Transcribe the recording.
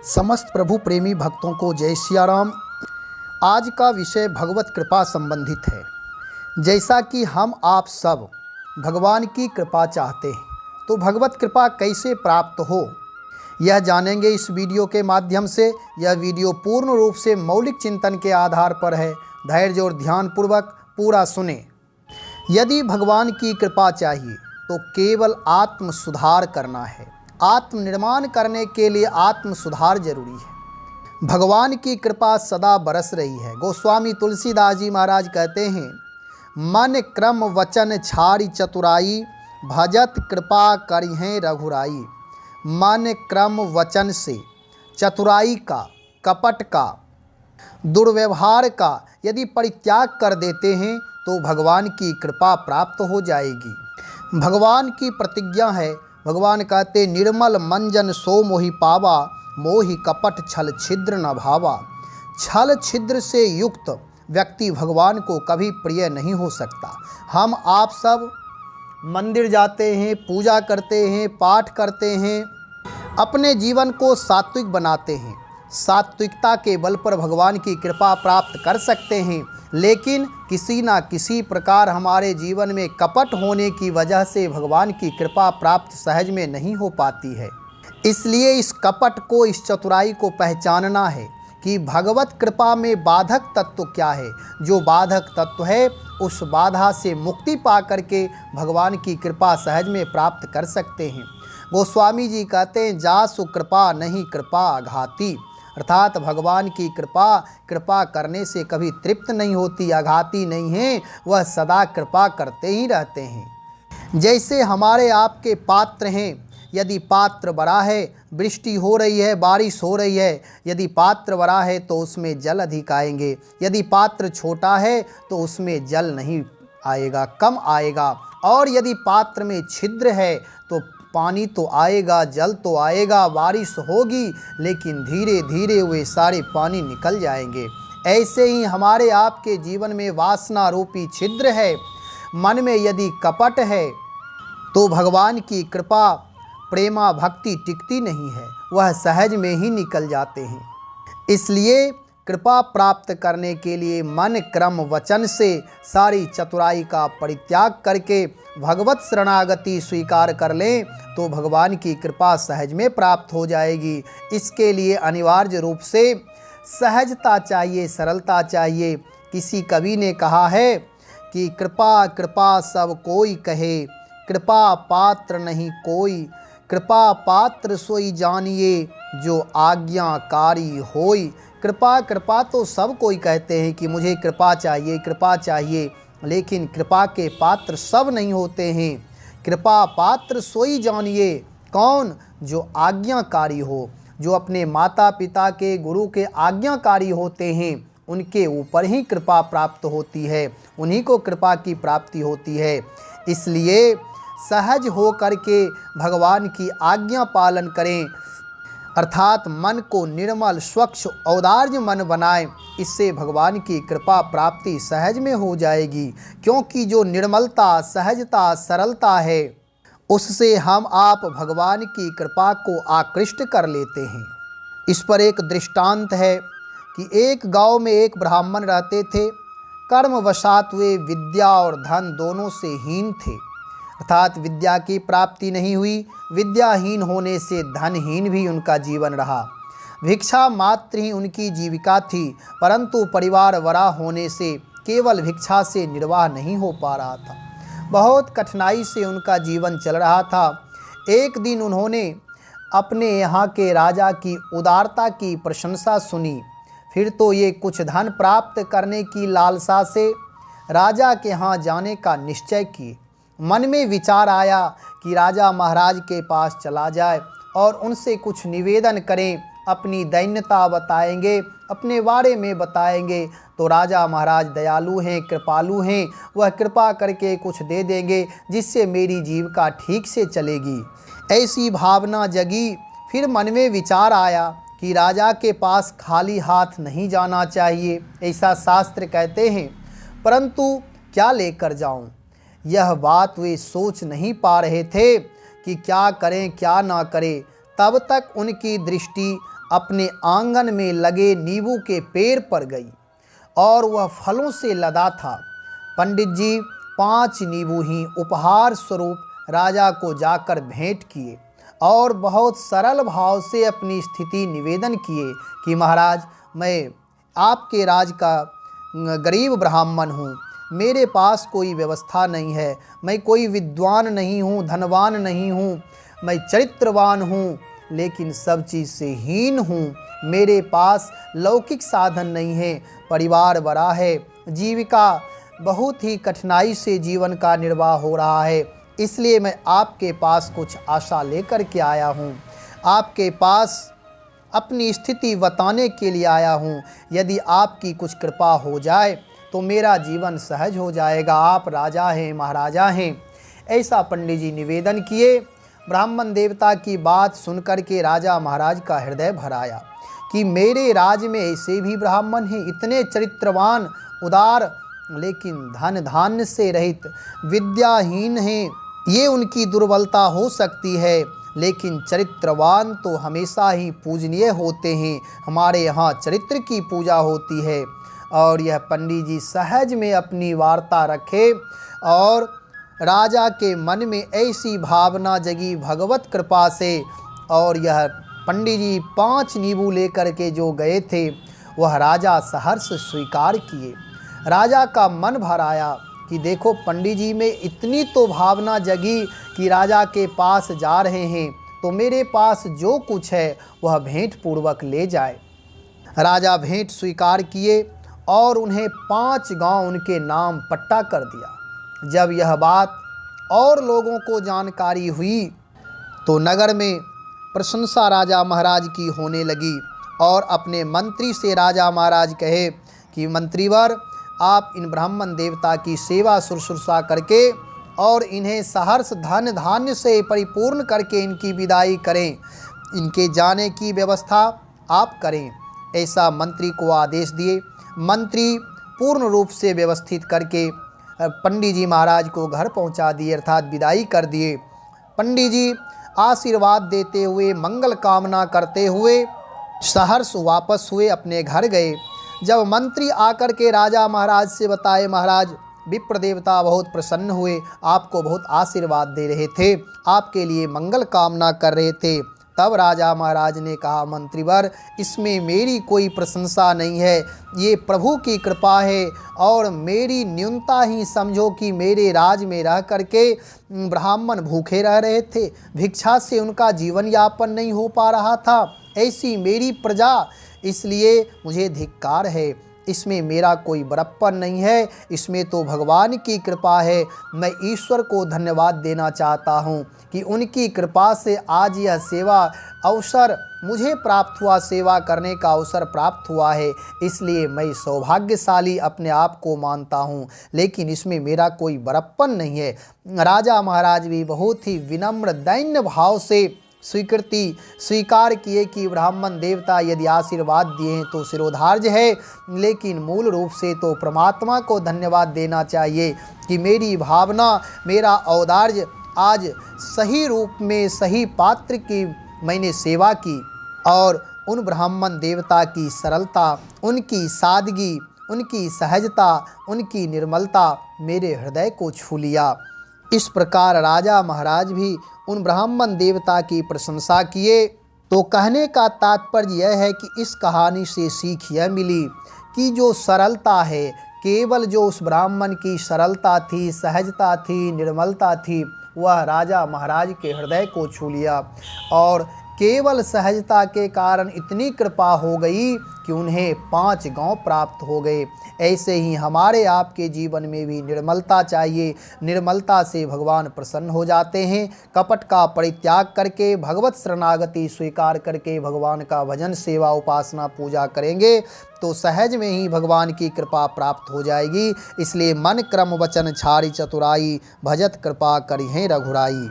समस्त प्रभु प्रेमी भक्तों को जय सिया राम। आज का विषय भगवत कृपा संबंधित है। जैसा कि हम आप सब भगवान की कृपा चाहते हैं, तो भगवत कृपा कैसे प्राप्त हो यह जानेंगे इस वीडियो के माध्यम से। यह वीडियो पूर्ण रूप से मौलिक चिंतन के आधार पर है। धैर्य और ध्यानपूर्वक पूरा सुने। यदि भगवान की कृपा चाहिए तो केवल आत्म सुधार करना है। आत्म निर्माण करने के लिए आत्म सुधार जरूरी है। भगवान की कृपा सदा बरस रही है। गोस्वामी तुलसीदास जी महाराज कहते हैं, मन क्रम वचन छारी चतुराई, भजत कृपा करिहें रघुराई। मन क्रम वचन से चतुराई का, कपट का, दुर्व्यवहार का यदि परित्याग कर देते हैं तो भगवान की कृपा प्राप्त हो जाएगी। भगवान की प्रतिज्ञा है। भगवान कहते, निर्मल मंजन सो मोहि पावा, मोहि कपट छल छिद्र न भावा। छल छिद्र से युक्त व्यक्ति भगवान को कभी प्रिय नहीं हो सकता। हम आप सब मंदिर जाते हैं, पूजा करते हैं, पाठ करते हैं, अपने जीवन को सात्विक बनाते हैं। सात्विकता के बल पर भगवान की कृपा प्राप्त कर सकते हैं, लेकिन किसी ना किसी प्रकार हमारे जीवन में कपट होने की वजह से भगवान की कृपा प्राप्त सहज में नहीं हो पाती है। इसलिए इस कपट को, इस चतुराई को पहचानना है कि भगवत कृपा में बाधक तत्व क्या है। जो बाधक तत्व है उस बाधा से मुक्ति पा करके भगवान की कृपा सहज में प्राप्त कर सकते हैं। गोस्वामी जी कहते हैं, जासु कृपा नहीं कृपा आघाती। अर्थात भगवान की कृपा करने से कभी तृप्त नहीं होती, आघाती नहीं है, वह सदा कृपा करते ही रहते हैं। जैसे हमारे आपके पात्र हैं, यदि पात्र बड़ा है, वृष्टि हो रही है, बारिश हो रही है, यदि पात्र बड़ा है तो उसमें जल अधिक आएंगे। यदि पात्र छोटा है तो उसमें जल नहीं आएगा, कम आएगा। और यदि पात्र में छिद्र है तो पानी तो आएगा, जल तो आएगा, बारिश होगी, लेकिन धीरे धीरे वे सारे पानी निकल जाएंगे। ऐसे ही हमारे आपके जीवन में वासना रूपी छिद्र है। मन में यदि कपट है तो भगवान की कृपा, प्रेमा भक्ति टिकती नहीं है, वह सहज में ही निकल जाते हैं। इसलिए कृपा प्राप्त करने के लिए मन क्रम वचन से सारी चतुराई का परित्याग करके भगवत शरणागति स्वीकार कर लें तो भगवान की कृपा सहज में प्राप्त हो जाएगी। इसके लिए अनिवार्य रूप से सहजता चाहिए, सरलता चाहिए। किसी कवि ने कहा है कि कृपा कृपा सब कोई कहे, कृपा पात्र नहीं कोई। कृपा पात्र सोई जानिए, जो आज्ञाकारी होई। कृपा कृपा तो सब कोई कहते हैं कि मुझे कृपा चाहिए, कृपा चाहिए, लेकिन कृपा के पात्र सब नहीं होते हैं। कृपा पात्र सोई जानिए, कौन? जो आज्ञाकारी हो, जो अपने माता पिता के, गुरु के आज्ञाकारी होते हैं, उनके ऊपर ही कृपा प्राप्त होती है, उन्हीं को कृपा की प्राप्ति होती है। इसलिए सहज हो करके भगवान की आज्ञा पालन करें, अर्थात मन को निर्मल, स्वच्छ, औदार्य मन बनाएं। इससे भगवान की कृपा प्राप्ति सहज में हो जाएगी। क्योंकि जो निर्मलता, सहजता, सरलता है, उससे हम आप भगवान की कृपा को आकृष्ट कर लेते हैं। इस पर एक दृष्टांत है कि एक गांव में एक ब्राह्मण रहते थे। कर्मवशात वे विद्या और धन दोनों से हीन थे, अर्थात विद्या की प्राप्ति नहीं हुई। विद्याहीन होने से धनहीन भी उनका जीवन रहा। भिक्षा मात्र ही उनकी जीविका थी, परंतु परिवार बड़ा होने से केवल भिक्षा से निर्वाह नहीं हो पा रहा था। बहुत कठिनाई से उनका जीवन चल रहा था। एक दिन उन्होंने अपने यहाँ के राजा की उदारता की प्रशंसा सुनी। फिर तो ये कुछ धन प्राप्त करने की लालसा से राजा के यहाँ जाने का निश्चय किए। मन में विचार आया कि राजा महाराज के पास चला जाए और उनसे कुछ निवेदन करें, अपनी दैन्यता बताएंगे, अपने बारे में बताएंगे तो राजा महाराज दयालु हैं, कृपालु हैं, वह कृपा करके कुछ दे देंगे जिससे मेरी जीविका ठीक से चलेगी। ऐसी भावना जगी। फिर मन में विचार आया कि राजा के पास खाली हाथ नहीं जाना चाहिए, ऐसा शास्त्र कहते हैं, परंतु क्या लेकर जाऊं? यह बात वे सोच नहीं पा रहे थे कि क्या करें क्या ना करें। तब तक उनकी दृष्टि अपने आंगन में लगे नींबू के पेड़ पर गई और वह फलों से लदा था। पंडित जी 5 नींबू ही उपहार स्वरूप राजा को जाकर भेंट किए और बहुत सरल भाव से अपनी स्थिति निवेदन किए कि महाराज, मैं आपके राज का गरीब ब्राह्मण हूँ, मेरे पास कोई व्यवस्था नहीं है, मैं कोई विद्वान नहीं हूँ, धनवान नहीं हूँ, मैं चरित्रवान हूँ, लेकिन सब चीज़ से हीन हूँ। मेरे पास लौकिक साधन नहीं है, परिवार बड़ा है, जीविका बहुत ही कठिनाई से जीवन का निर्वाह हो रहा है, इसलिए मैं आपके पास कुछ आशा लेकर के आया हूँ। आपके पास अपनी स्थिति बताने के लिए आया हूँ। यदि आपकी कुछ कृपा हो जाए तो मेरा जीवन सहज हो जाएगा। आप राजा हैं, महाराजा हैं। ऐसा पंडित जी निवेदन किए। ब्राह्मण देवता की बात सुनकर के राजा महाराज का हृदय भर आया कि मेरे राज में ऐसे भी ब्राह्मण हैं, इतने चरित्रवान, उदार, लेकिन धन धान्य से रहित, विद्याहीन हैं। ये उनकी दुर्बलता हो सकती है, लेकिन चरित्रवान तो हमेशा ही पूजनीय होते हैं। हमारे यहाँ चरित्र की पूजा होती है। और यह पंडित जी सहज में अपनी वार्ता रखे और राजा के मन में ऐसी भावना जगी भगवत कृपा से। और यह पंडित जी 5 नींबू लेकर के जो गए थे वह राजा सहर्ष स्वीकार किए। राजा का मन भर आया कि देखो, पंडित जी में इतनी तो भावना जगी कि राजा के पास जा रहे हैं तो मेरे पास जो कुछ है वह भेंट पूर्वक ले जाए। राजा भेंट स्वीकार किए और उन्हें 5 गांव उनके नाम पट्टा कर दिया। जब यह बात और लोगों को जानकारी हुई तो नगर में प्रशंसा राजा महाराज की होने लगी और अपने मंत्री से राजा महाराज कहे कि मंत्रीवर, आप इन ब्राह्मण देवता की सेवा शुश्रूषा करके और इन्हें सहर्ष धन धान्य से परिपूर्ण करके इनकी विदाई करें, इनके जाने की व्यवस्था आप करें। ऐसा मंत्री को आदेश दिए। मंत्री पूर्ण रूप से व्यवस्थित करके पंडित जी महाराज को घर पहुंचा दिए, अर्थात विदाई कर दिए। पंडित जी आशीर्वाद देते हुए, मंगल कामना करते हुए सहर्ष वापस हुए, अपने घर गए। जब मंत्री आकर के राजा महाराज से बताए, महाराज विप्र देवता बहुत प्रसन्न हुए, आपको बहुत आशीर्वाद दे रहे थे, आपके लिए मंगल कामना कर रहे थे। तब राजा महाराज ने कहा, मंत्रीवर, इसमें मेरी कोई प्रशंसा नहीं है, ये प्रभु की कृपा है और मेरी न्यूनता ही समझो कि मेरे राज में रह करके ब्राह्मण भूखे रह रहे थे, भिक्षा से उनका जीवन यापन नहीं हो पा रहा था, ऐसी मेरी प्रजा, इसलिए मुझे धिक्कार है। इसमें मेरा कोई बड़प्पन नहीं है, इसमें तो भगवान की कृपा है। मैं ईश्वर को धन्यवाद देना चाहता हूँ कि उनकी कृपा से आज यह सेवा अवसर मुझे प्राप्त हुआ, सेवा करने का अवसर प्राप्त हुआ है, इसलिए मैं सौभाग्यशाली अपने आप को मानता हूँ, लेकिन इसमें मेरा कोई बड़प्पन नहीं है। राजा महाराज भी बहुत ही विनम्र दैन्य भाव से स्वीकृति स्वीकार किए कि ब्राह्मण देवता यदि आशीर्वाद दिए हैं तो शिरोधार्य है, लेकिन मूल रूप से तो परमात्मा को धन्यवाद देना चाहिए कि मेरी भावना, मेरा औदार्य आज सही रूप में, सही पात्र की मैंने सेवा की। और उन ब्राह्मण देवता की सरलता, उनकी सादगी, उनकी सहजता, उनकी निर्मलता मेरे हृदय को छू लिया। इस प्रकार राजा महाराज भी उन ब्राह्मण देवता की प्रशंसा किए। तो कहने का तात्पर्य यह है कि इस कहानी से सीख यह मिली कि जो सरलता है, केवल जो उस ब्राह्मण की सरलता थी, सहजता थी, निर्मलता थी, वह राजा महाराज के हृदय को छू लिया और केवल सहजता के कारण इतनी कृपा हो गई कि उन्हें 5 गांव प्राप्त हो गए। ऐसे ही हमारे आपके जीवन में भी निर्मलता चाहिए। निर्मलता से भगवान प्रसन्न हो जाते हैं। कपट का परित्याग करके भगवत शरणागति स्वीकार करके भगवान का भजन, सेवा, उपासना, पूजा करेंगे तो सहज में ही भगवान की कृपा प्राप्त हो जाएगी। इसलिए मन क्रम वचन छाड़ी चतुराई, भजत कृपा करिहें रघुराई।